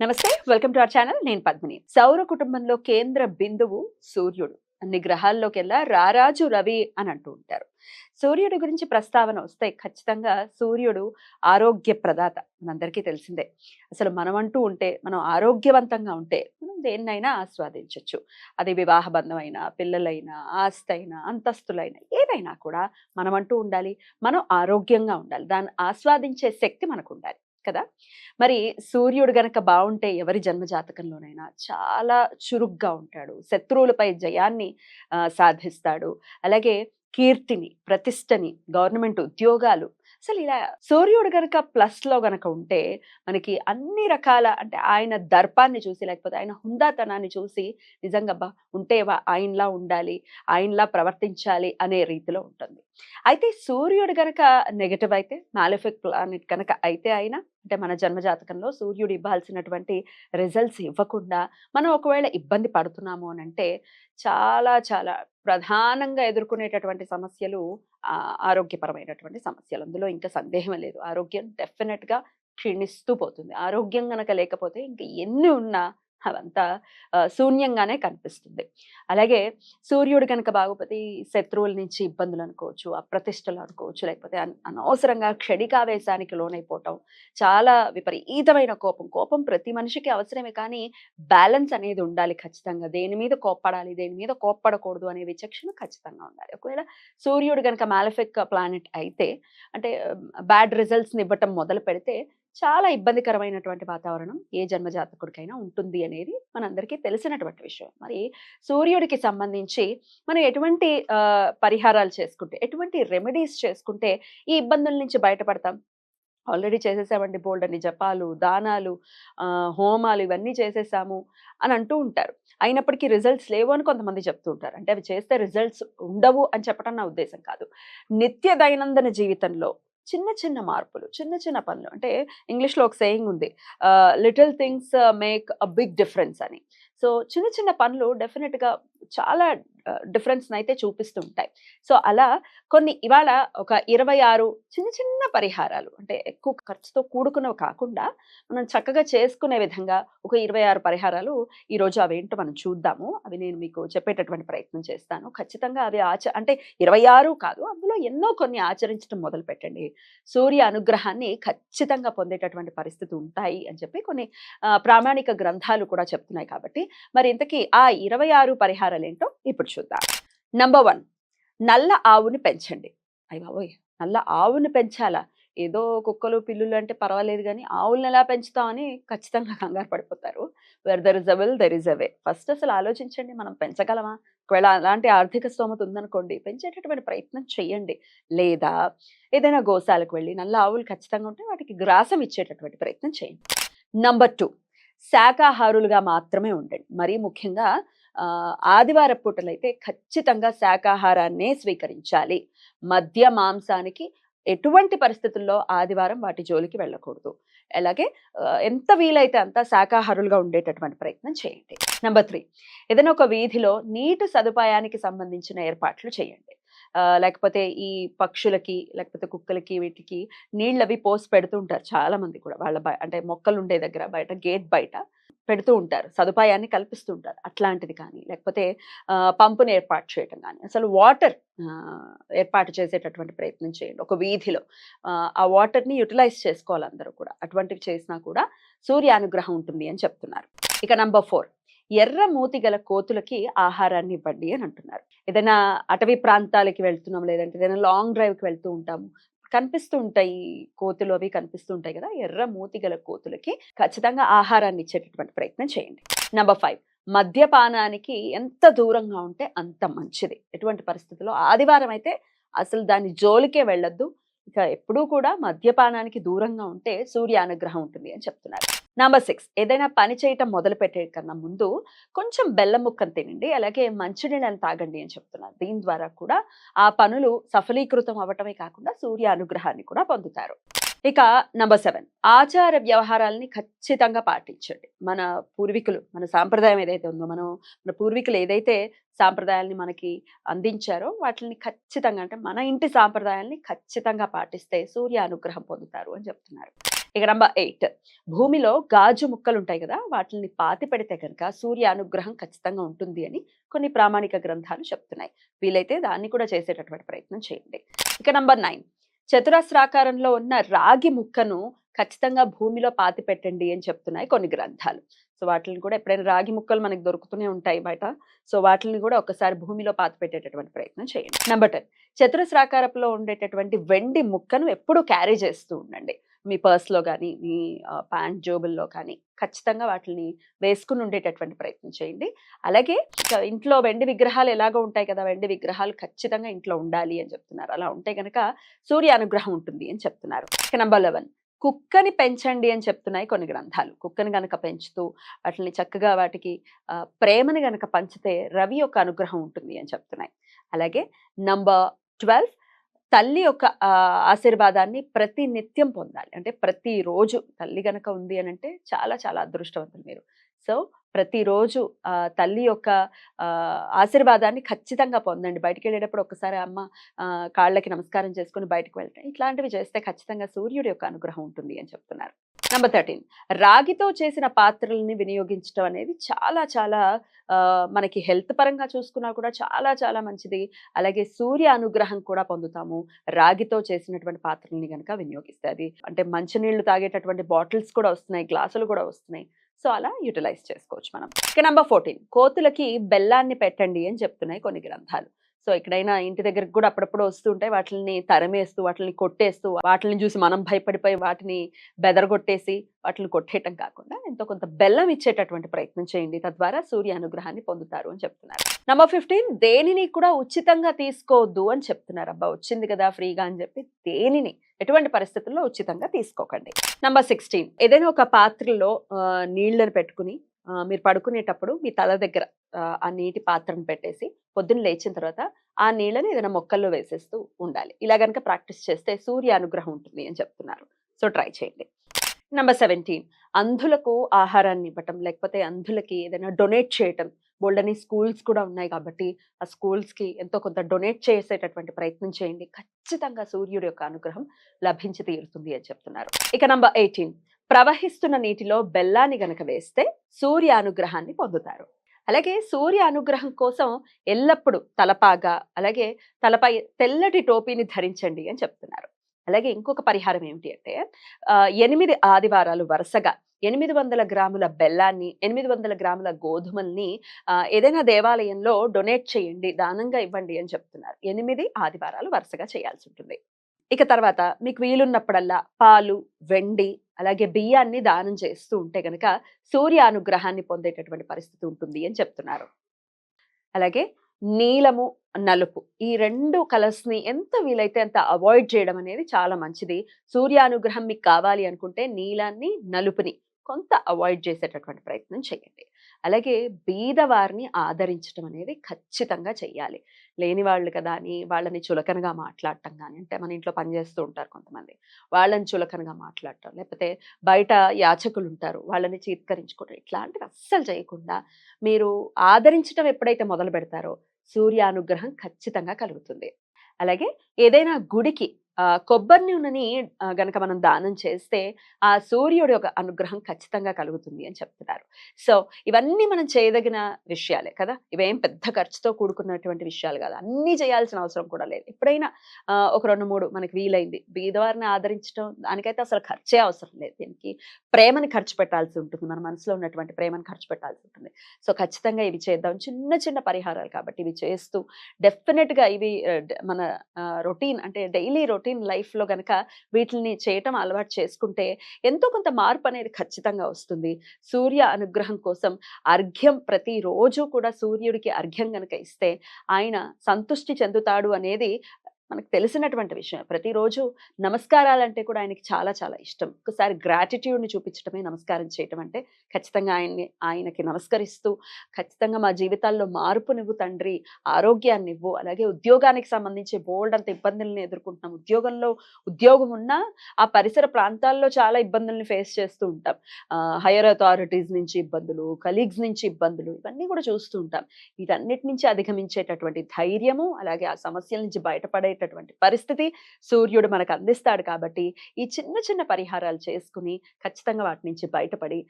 నమస్తే, welcome to our channel. నేను పద్మిని. సౌర కుటుంబంలో కేంద్ర బిందువు సూర్యుడు. అన్ని గ్రహాల్లోకెల్లా రారాజు రవి అని అంటూ ఉంటారు. సూర్యుడి గురించి ప్రస్తావన వస్తే ఖచ్చితంగా సూర్యుడు ఆరోగ్య ప్రదాత మనందరికీ తెలిసిందే. అసలు మనమంటూ ఉంటే, మనం ఆరోగ్యవంతంగా ఉంటే మనం దేన్నైనా ఆస్వాదించవచ్చు. అది వివాహ బంధమైనా, పిల్లలైనా, ఆస్తైనా, అంతస్తులైనా ఏదైనా కూడా మనమంటూ ఉండాలి. మనం ఆరోగ్యంగా ఉండాలి. దాన్ని ఆస్వాదించే శక్తి మనకు ఉండాలి కదా. మరి సూర్యుడు గనక బావుంటే ఎవరి జన్మ జాతకంలోనైనా చాలా చురుగ్గా ఉంటాడు. శత్రువులపై జయాన్ని సాధిస్తాడు. అలాగే కీర్తిని, ప్రతిష్టని, గవర్నమెంట్ ఉద్యోగాలు అసలు ఇలా సూర్యుడు గనక ప్లస్‌లో గనక ఉంటే మనకి అన్ని రకాల అంటే ఆయన దర్పాన్ని చూసి లేకపోతే ఆయన హుందాతనాన్ని చూసి నిజంగా అబ్బా! ఉంటే ఆయనలా ఉండాలి, ఆయనలా ప్రవర్తించాలి అనే రీతిలో ఉంటుంది. అయితే సూర్యుడు గనక నెగెటివ్ అయితే మాలిఫిక్ ప్లానెట్ కనుక అయితే ఆయన అంటే మన జన్మ జాతకంలో సూర్యుడు ఇవ్వాల్సినటువంటి రిజల్ట్స్ ఇవ్వకుండా మనం ఒకవేళ ఇబ్బంది పడుతున్నాము అనంటే చాలా చాలా ప్రధానంగా ఎదుర్కొనేటటువంటి సమస్యలు ఆరోగ్యపరమైనటువంటి సమస్యలు. అందులో ఇంకా సందేహమే లేదు. ఆరోగ్యం డెఫినెట్‌గా క్షీణిస్తూ పోతుంది. ఆరోగ్యం గనక లేకపోతే ఇంక ఎన్ని ఉన్నా అవంతా శూన్యంగానే కనిపిస్తుంది. అలాగే సూర్యుడు గనక బాగోపోతే ఈ శత్రువుల నుంచి ఇబ్బందులు అనుకోవచ్చు, అప్రతిష్టలు అనుకోవచ్చు, లేకపోతే అనవసరంగా క్షణికావేశానికి లోనైపోవటం, చాలా విపరీతమైన కోపం. కోపం ప్రతి మనిషికి అవసరమే కానీ బ్యాలెన్స్ అనేది ఉండాలి ఖచ్చితంగా. దేని మీద కోప్పడాలి, దేని మీద కోప్పడకూడదు అనే విచక్షణ ఖచ్చితంగా ఉండాలి. ఒకవేళ సూర్యుడు గనక మాలిఫిక్ ప్లానెట్ అయితే అంటే బ్యాడ్ రిజల్ట్స్‌ని ఇవ్వటం మొదలుపెడితే చాలా ఇబ్బందికరమైనటువంటి వాతావరణం ఏ జన్మ జాతకుడికైనా ఉంటుంది అనేది మనందరికీ తెలిసినటువంటి విషయం. మరి సూర్యుడికి సంబంధించి మనం ఎటువంటి పరిహారాలు చేసుకుంటే, ఎటువంటి రెమెడీస్ చేసుకుంటే ఈ ఇబ్బందుల నుంచి బయటపడతాం? ఆల్రెడీ చేసేసామండి బోలెడన్ని జపాలు, దానాలు, హోమాలు ఇవన్నీ చేసేసాము అని అంటూ ఉంటారు. అయినప్పటికీ రిజల్ట్స్ లేవు అని కొంతమంది చెప్తూ ఉంటారు. అంటే అవి చేస్తే రిజల్ట్స్ ఉండవు అని చెప్పడం నా ఉద్దేశ్యం కాదు. నిత్య దైనందిన జీవితంలో చిన్న చిన్న మార్పులు, చిన్న చిన్న పనులు అంటే ఇంగ్లీష్‌లో ఒక సేయింగ్ ఉంది. Little things make a big difference అని. సో చిన్న చిన్న పనులు డెఫినిట్‌గా చాలా డిఫరెన్స్‌నయితే చూపిస్తూ ఉంటాయి. సో అలా కొన్ని ఇవాళ ఒక 26 చిన్న చిన్న పరిహారాలు అంటే ఎక్కువ ఖర్చుతో కూడుకున్నవి కాకుండా మనం చక్కగా చేసుకునే విధంగా ఒక 26 పరిహారాలు ఈరోజు అవేంటో మనం చూద్దాము. అవి నేను మీకు చెప్పేటటువంటి ప్రయత్నం చేస్తాను. ఖచ్చితంగా అవి అంటే 26 కాదు, అందులో ఎన్నో కొన్ని ఆచరించడం మొదలుపెట్టండి. సూర్య అనుగ్రహాన్ని ఖచ్చితంగా పొందేటటువంటి పరిస్థితి ఉంటాయి అని చెప్పి కొన్ని ప్రామాణిక గ్రంథాలు కూడా చెప్తున్నాయి కాబట్టి మరి ఇంతకీ ఆ 26 పరిహారాలేంటో ఇప్పుడు చూద్దాం. నంబర్ 1, నల్ల ఆవుని పెంచండి. అయ్యబాబోయ్! నల్ల ఆవుని పెంచాలా? ఏదో కుక్కలు, పిల్లులు అంటే పర్వాలేదు గానీ, ఆవుల్ని ఎలా పెంచుతామని ఖచ్చితంగా కంగారు పడిపోతారు. Where there is a will there is a way. First అసలు ఆలోచించండి, మనం పెంచగలమా? ఒకవేళ అలాంటి ఆర్థిక స్తోమత ఉందనుకోండి, పెంచేటటువంటి ప్రయత్నం చేయండి. లేదా ఏదైనా గోశాలకు వెళ్ళి నల్ల ఆవులు ఖచ్చితంగా ఉంటే వాటికి గ్రాసం ఇచ్చేటటువంటి ప్రయత్నం చేయండి. నంబర్ 2, శాకాహారులుగా మాత్రమే ఉండండి. మరీ ముఖ్యంగా ఆదివారం పూటలైతే ఖచ్చితంగా శాకాహారాన్నే స్వీకరించాలి. మద్య, మాంసానికి ఎటువంటి పరిస్థితుల్లో ఆదివారం వాటి జోలికి వెళ్ళకూడదు. అలాగే ఎంత వీలైతే అంత శాకాహారులుగా ఉండేటటువంటి ప్రయత్నం చేయండి. నంబర్ 3, ఏదైనా ఒక వీధిలో నీటి సదుపాయానికి సంబంధించిన ఏర్పాట్లు చేయండి. లేకపోతే ఈ పక్షులకి, లేకపోతే కుక్కలకి వీటికి నీళ్ళవి పోసి పెడుతూ ఉంటారు చాలా మంది కూడా. వాళ్ళ అంటే మొక్కలుండే దగ్గర బయట గేట్ బయట పెడుతూ ఉంటారు. సదుపాయాన్ని కల్పిస్తూ ఉంటారు. అట్లాంటిది కానీ, లేకపోతే పంపుని ఏర్పాటు చేయటం గానీ, అసలు వాటర్ ఏర్పాటు చేసేటటువంటి ప్రయత్నం చేయండి ఒక వీధిలో. ఆ వాటర్‌ని యుటిలైజ్ చేసుకోవాలి అందరూ కూడా. అటువంటివి చేసినా కూడా సూర్య అనుగ్రహం ఉంటుంది అని చెప్తున్నారు. ఇక నంబర్ 4, ఎర్ర మూతి గల కోతులకి ఆహారాన్ని ఇవ్వండి అని అంటున్నారు. ఏదైనా అటవీ ప్రాంతాలకి వెళ్తున్నాం, లేదంటే ఏదైనా లాంగ్ డ్రైవ్‌కి వెళ్తూ ఉంటాము. కనిపిస్తూ ఉంటాయి. కోతులు అవి కనిపిస్తూ ఉంటాయి గదా! ఎర్ర మూతి గల కోతులకి ఖచ్చితంగా ఆహారాన్ని ఇచ్చేటటువంటి ప్రయత్నం చేయండి. నంబర్ 5, మద్యపానానికి ఎంత దూరంగా ఉంటే అంత మంచిది. ఎటువంటి పరిస్థితుల్లో ఆదివారం అయితే అసలు దాని జోలికే వెళ్ళొద్దు. ఇక ఎప్పుడూ కూడా మద్యపానానికి దూరంగా ఉంటే సూర్య అనుగ్రహం ఉంటుంది అని చెప్తున్నారు. నంబర్ 6, ఏదైనా పని చేయటం మొదలుపెట్టే కన్నా ముందు కొంచెం బెల్లం ముక్కను తినండి. అలాగే మంచినీళ్ళని తాగండి అని చెప్తున్నారు. దీని ద్వారా కూడా ఆ పనులు సఫలీకృతం అవ్వటమే కాకుండా సూర్య అనుగ్రహాన్ని కూడా పొందుతారు. ఇక నంబర్ 7, ఆచార వ్యవహారాల్ని ఖచ్చితంగా పాటించండి. మన పూర్వీకులు, మన సాంప్రదాయం ఏదైతే ఉందో, మన పూర్వీకులు ఏదైతే సాంప్రదాయాల్ని మనకి అందించారో వాటిని ఖచ్చితంగా అంటే మన ఇంటి సాంప్రదాయాల్ని ఖచ్చితంగా పాటిస్తే సూర్య అనుగ్రహం పొందుతారు అని చెప్తున్నారు. ఇక నంబర్ 8, భూమిలో గాజు ముక్కలు ఉంటాయి కదా, వాటిని పాతి పెడితే కనుక సూర్య అనుగ్రహం ఖచ్చితంగా ఉంటుంది అని కొన్ని ప్రామాణిక గ్రంథాలు చెప్తున్నాయి. వీలైతే దాన్ని కూడా చేసేటటువంటి ప్రయత్నం చేయండి. ఇక నంబర్ 9, చతురస్రాకారంలో ఉన్న రాగి ముక్కను ఖచ్చితంగా భూమిలో పాతి పెట్టండి అని చెప్తున్నాయి కొన్ని గ్రంథాలు. సో వాటిని కూడా ఎప్పుడైనా రాగి ముక్కలు మనకు దొరుకుతూనే ఉంటాయి బయట. సో వాటిని కూడా ఒకసారి భూమిలో పాతి పెట్టేటటువంటి ప్రయత్నం చేయండి. నంబర్ 10, చతురస్రాకారంలో ఉండేటటువంటి వెండి ముక్కను ఎప్పుడూ క్యారీ చేస్తూ ఉండండి. మీ పర్స్‌లో గానీ, మీ ప్యాంట్ జోబుల్లో కానీ ఖచ్చితంగా వాటిని వేసుకొని ఉండేటటువంటి ప్రయత్నం చేయండి. అలాగే ఇంట్లో వెండి విగ్రహాలు ఎలాగో ఉంటాయి కదా! వెండి విగ్రహాలు ఖచ్చితంగా ఇంట్లో ఉండాలి అని చెప్తున్నారు. అలా ఉంటే గనక సూర్య అనుగ్రహం ఉంటుంది అని చెప్తున్నారు. ఇక నంబర్ 11, కుక్కని పెంచండి అని చెప్తున్నాయి కొన్ని గ్రంథాలు. కుక్కని గనక పెంచుతూ వాటిని చక్కగా వాటికి ప్రేమని గనక పంచితే రవి యొక్క అనుగ్రహం ఉంటుంది అని చెప్తున్నాయి. అలాగే నంబర్ 12, తల్లి యొక్క ఆశీర్వాదాన్ని ప్రతి నిత్యం పొందాలి. అంటే ప్రతిరోజు తల్లి గనక ఉంది అనంటే చాలా చాలా అదృష్టవంతులు మీరు. సో ప్రతిరోజు తల్లి యొక్క ఆశీర్వాదాన్ని ఖచ్చితంగా పొందండి. బయటికెళ్ళేటప్పుడు ఒక్కసారి అమ్మ కాళ్ళకి నమస్కారం చేసుకొని బయటకు వెళ్ళటం. ఇట్లాంటివి చేస్తే ఖచ్చితంగా సూర్యుడి యొక్క అనుగ్రహం ఉంటుంది అని చెప్తున్నారు. నంబర్ 13, రాగితో చేసిన పాత్రలని వినియోగించడం అనేది చాలా చాలా మనకి హెల్త్ పరంగా చూసుకున్నా కూడా చాలా చాలా మంచిది. అలాగే సూర్య అనుగ్రహం కూడా పొందుతాము రాగితో చేసినటువంటి పాత్రలని గనక వినియోగిస్తే. అది అంటే మంచినీళ్లు తాగేటటువంటి బాటిల్స్ కూడా వస్తున్నాయి, గ్లాసులు కూడా వస్తున్నాయి. సో అలా యూటిలైజ్ చేసుకోవచ్చు మనం. ఇక నంబర్ 14, కోతులకి బెల్లాన్ని పెట్టండి అని చెప్తున్నాయి కొన్ని గ్రంథాలు. సో ఎక్కడైనా ఇంటి దగ్గరికి కూడా అప్పుడప్పుడు వస్తూ ఉంటాయి. వాటిని తరిమేస్తూ, వాటిని కొట్టేస్తూ, వాటిని చూసి మనం భయపడిపోయి వాటిని బెదరగొట్టేసి వాటిని కొట్టేయటం కాకుండా ఎంతో కొంత బెల్లం ఇచ్చేటటువంటి ప్రయత్నం చేయండి. తద్వారా సూర్య అనుగ్రహాన్ని పొందుతారు అని చెప్తున్నారు. నంబర్ 15, దేనిని కూడా ఉచితంగా తీసుకోవద్దు అని చెప్తున్నారు. అబ్బా వచ్చింది కదా ఫ్రీగా అని చెప్పి దేనిని ఎటువంటి పరిస్థితుల్లో ఉచితంగా తీసుకోకండి. నంబర్ 16, ఏదైనా ఒక పాత్రలో నీళ్లను పెట్టుకుని మీరు పడుకునేటప్పుడు మీ తల దగ్గర ఆ నీటి పాత్రను పెట్టేసి పొద్దున్న లేచిన తర్వాత ఆ నీళ్ళని ఏదైనా మొక్కల్లో వేసేస్తూ ఉండాలి. ఇలా గనక ప్రాక్టీస్ చేస్తే సూర్య అనుగ్రహం ఉంటుంది అని చెప్తున్నారు. సో ట్రై చేయండి. నంబర్ 17, అంధులకు ఆహారాన్ని ఇవ్వటం, లేకపోతే అంధులకి ఏదైనా డొనేట్ చేయటం. బోల్డని స్కూల్స్ కూడా ఉన్నాయి కాబట్టి ఆ స్కూల్స్‌కి ఎంతో కొంత డొనేట్ చేసేటటువంటి ప్రయత్నం చేయండి. ఖచ్చితంగా సూర్యుడి యొక్క అనుగ్రహం లభించి తీరుతుంది అని చెప్తున్నారు. ఇక నంబర్ 18, ప్రవహిస్తున్న నీటిలో బెల్లాన్ని గనక వేస్తే సూర్య అనుగ్రహాన్ని పొందుతారు. అలాగే సూర్య అనుగ్రహం కోసం ఎల్లప్పుడూ తలపాగా, అలాగే తలపై తెల్లటి టోపీని ధరించండి అని చెప్తున్నారు. అలాగే ఇంకొక పరిహారం ఏమిటి అంటే 8 ఆదివారాలు వరుసగా 800 గ్రాముల బెల్లాన్ని, 800 గ్రాముల గోధుమల్ని ఏదైనా దేవాలయంలో డొనేట్ చేయండి, దానంగా ఇవ్వండి అని చెప్తున్నారు. 8 ఆదివారాలు వరుసగా చేయాల్సి ఉంటుంది. ఇక తర్వాత మీకు వీలున్నప్పుడల్లా పాలు, వెండి, అలాగే బియ్యాన్ని దానం చేస్తూ ఉంటే గనక సూర్య అనుగ్రహాన్ని పొందేటటువంటి పరిస్థితి ఉంటుంది అని చెప్తున్నారు. అలాగే నీలము, నలుపు ఈ 2 కలర్స్‌ని ఎంత వీలైతే అంత అవాయిడ్ చేయడం అనేది చాలా మంచిది. సూర్య అనుగ్రహం మీకు కావాలి అనుకుంటే నీలాన్ని, నలుపుని కొంత అవాయిడ్ చేసేటటువంటి ప్రయత్నం చేయండి. అలాగే బీదవారిని ఆదరించడం అనేది ఖచ్చితంగా చెయ్యాలి. లేని వాళ్ళు కదా అని వాళ్ళని చులకనగా మాట్లాడటం గాని, అంటే మన ఇంట్లో పని చేస్తూ ఉంటారు కొంతమంది. వాళ్ళని చులకనగా మాట్లాడటం, లేకపోతే బయట యాచకులుంటారు వాళ్ళని చీత్కరించుకోవడం, ఇట్లాంటివి అస్సలు చేయకుండా మీరు ఆదరించడం ఎప్పుడైతే మొదలు పెడతారో సూర్య అనుగ్రహం ఖచ్చితంగా కలుగుతుంది. అలాగే ఏదైనా గుడికి కొబ్బరి నూనెని గనక మనం దానం చేస్తే ఆ సూర్యుడి యొక్క అనుగ్రహం ఖచ్చితంగా కలుగుతుంది అని చెప్తున్నారు. సో ఇవన్నీ మనం చేయదగిన విషయాలే కదా! ఇవేం పెద్ద ఖర్చుతో కూడుకున్నటువంటి విషయాలు కాదు. అన్నీ చేయాల్సిన అవసరం కూడా లేదు. ఎప్పుడైనా ఒక 2, 3 మనకి వీలైంది. బీదవారిని ఆదరించడం దానికైతే అసలు ఖర్చే అవసరం లేదు. దీనికి ప్రేమని ఖర్చు పెట్టాల్సి ఉంటుంది. మన మనసులో ఉన్నటువంటి ప్రేమను ఖర్చు పెట్టాల్సి ఉంటుంది. సో ఖచ్చితంగా ఇవి చేద్దాం. చిన్న చిన్న పరిహారాలు కాబట్టి ఇవి చేస్తూ డెఫినిట్‌గా ఇవి మన రొటీన్ అంటే డైలీ రొటీన్ లైఫ్‌లో గనక వీటిల్ని చేయటం అలవాటు చేసుకుంటే ఎంతో కొంత మార్పు అనేది ఖచ్చితంగా వస్తుంది. సూర్య అనుగ్రహం కోసం అర్ఘ్యం ప్రతిరోజు కూడా సూర్యుడికి అర్ఘ్యం గనక ఇస్తే ఆయన సంతుష్టి చెందుతాడు అనేది మనకు తెలిసినటువంటి విషయం. ప్రతిరోజు నమస్కారాలంటే కూడా ఆయనకి చాలా చాలా ఇష్టం. ఒకసారి గ్రాటిట్యూడ్‌ని చూపించడమే నమస్కారం చేయటం అంటే. ఖచ్చితంగా ఆయనకి నమస్కరిస్తూ ఖచ్చితంగా మా జీవితాల్లో మార్పునివ్వు తండ్రి, ఆరోగ్యాన్నివ్వు, అలాగే ఉద్యోగానికి సంబంధించి బోలెడంత ఇబ్బందుల్ని ఎదుర్కొంటున్నాం. ఉద్యోగం ఉన్నా ఆ పరిసర ప్రాంతాల్లో చాలా ఇబ్బందుల్ని ఫేస్ చేస్తూ ఉంటాం. హైయర్ అథారిటీస్ నుంచి ఇబ్బందులు, కలీగ్స్ నుంచి ఇబ్బందులు ఇవన్నీ కూడా చూస్తూ ఉంటాం. వీటన్నిటి నుంచి అధిగమించేటటువంటి ధైర్యము, అలాగే ఆ సమస్యల నుంచి బయటపడే అనేటటువంటి పరిస్థితి సూర్యుడు మనకు అందిస్తాడు కాబట్టి, ఈ చిన్న చిన్న పరిహారాలు చేసుకుని ఖచ్చితంగా వాటి నుంచి బయటపడి